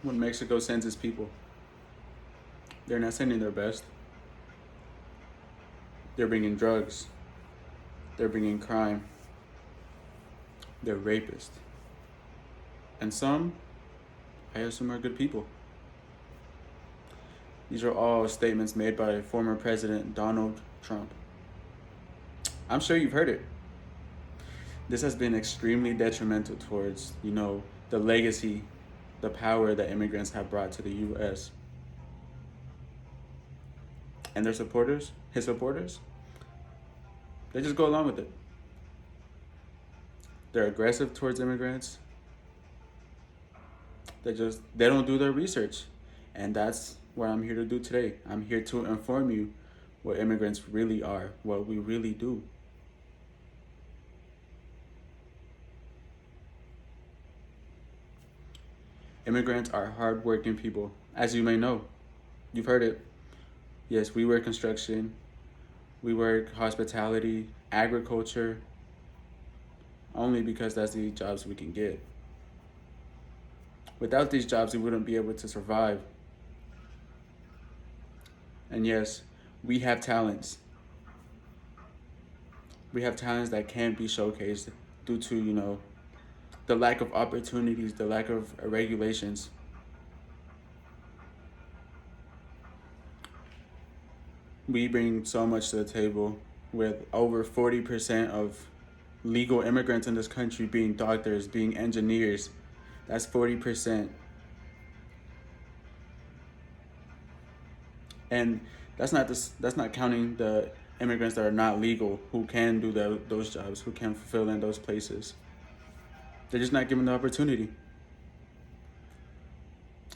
when Mexico sends its people. They're not sending their best. They're bringing drugs. They're bringing crime. They're rapists. And some, I assume, are good people. These are all statements made by former President Donald Trump. I'm sure you've heard it. This has been extremely detrimental towards, the legacy, the power that immigrants have brought to the U.S. And their supporters, his supporters, they just go along with it. They're aggressive towards immigrants. They don't do their research. And that's what I'm here to do today. I'm here to inform you what immigrants really are, what we really do. Immigrants are hardworking people, as you may know. You've heard it. Yes, we work construction, we work hospitality, agriculture, only because that's the jobs we can get. Without these jobs, we wouldn't be able to survive. And yes, we have talents. We have talents that can't be showcased due to, the lack of opportunities, the lack of regulations. We bring so much to the table with over 40% of legal immigrants in this country being doctors, being engineers. That's 40%. And that's not counting the immigrants that are not legal, who can do those jobs, who can fulfill in those places. They're just not given the opportunity.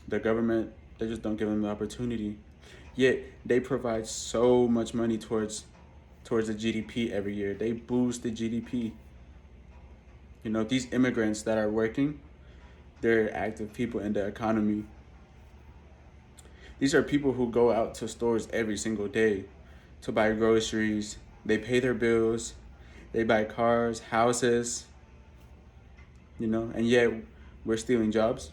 The government, they just don't give them the opportunity. Yet they provide so much money towards the GDP every year. They boost the GDP. These immigrants that are working, they're active people in the economy. These are people who go out to stores every single day to buy groceries. They pay their bills. They buy cars, houses, and yet we're stealing jobs.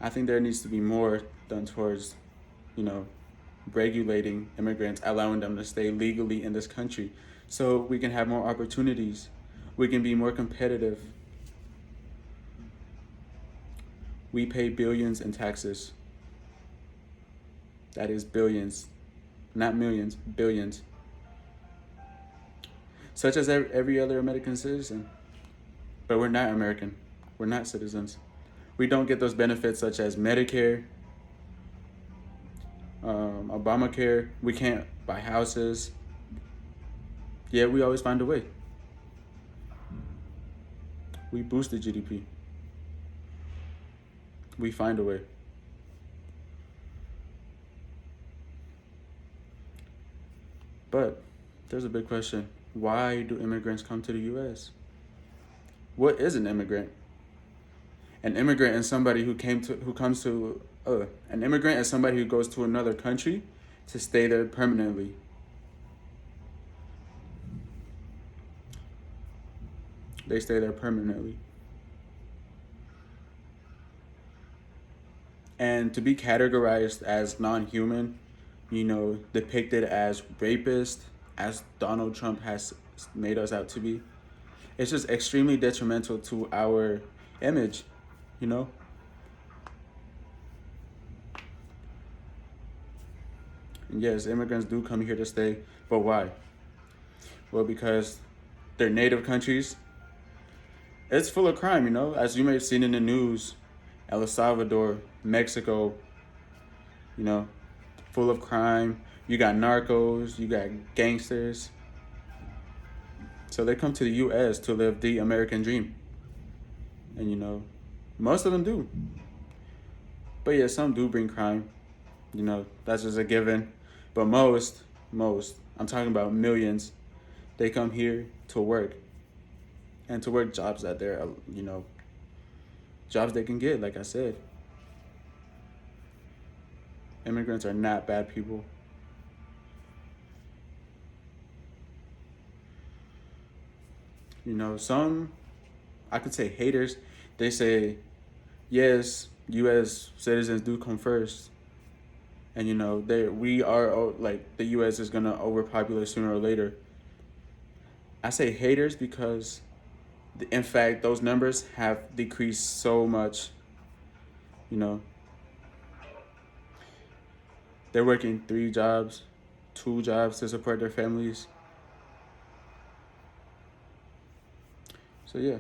I think there needs to be more done towards, regulating immigrants, allowing them to stay legally in this country so we can have more opportunities. We can be more competitive. We pay billions in taxes. That is billions, not millions, billions. Such as every other American citizen. But we're not American. We're not citizens. We don't get those benefits such as Medicare, Obamacare. We can't buy houses. Yet we always find a way. We boost the GDP. We find a way. But there's a big question. Why do immigrants come to the U.S.? What is an immigrant? An immigrant is somebody an immigrant is somebody who goes to another country to stay there permanently. They stay there permanently. And to be categorized as non-human, depicted as rapist, as Donald Trump has made us out to be, it's just extremely detrimental to our image, And yes, immigrants do come here to stay, but why? Well, because their native countries, it's full of crime, as you may have seen in the news. El Salvador, Mexico, full of crime. You got narcos, you got gangsters. So they come to the U.S. to live the American dream. And, most of them do. But yeah, some do bring crime. That's just a given. But most, I'm talking about millions, they come here to work. And to work jobs that they're, jobs they can get, like I said. Immigrants are not bad people. Some, I could say haters, they say, yes, U.S. citizens do come first, and we are like the U.S. is gonna overpopulate sooner or later. I say haters because, in fact, those numbers have decreased so much. You know, they're working 3 jobs, 2 jobs to support their families. So yeah,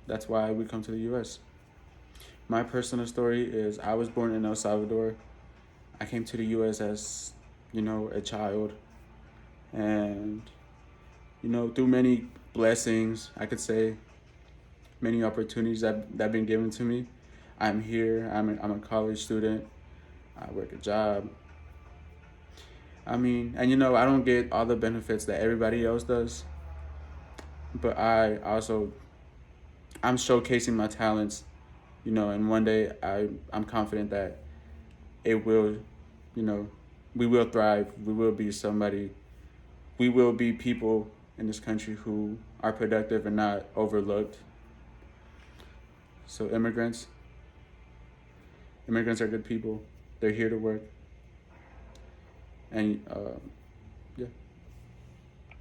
that's why we come to the U.S. My personal story is I was born in El Salvador. I came to the U.S. as, a child, and through many blessings, I could say, many opportunities that have been given to me. I'm here. I'm a college student. I work a job. I mean, and I don't get all the benefits that everybody else does, but I'm showcasing my talents, and one day I'm confident that it will, you know, we will thrive. We will be somebody. We will be people in this country who are productive and not overlooked. So immigrants are good people. They're here to work, and yeah.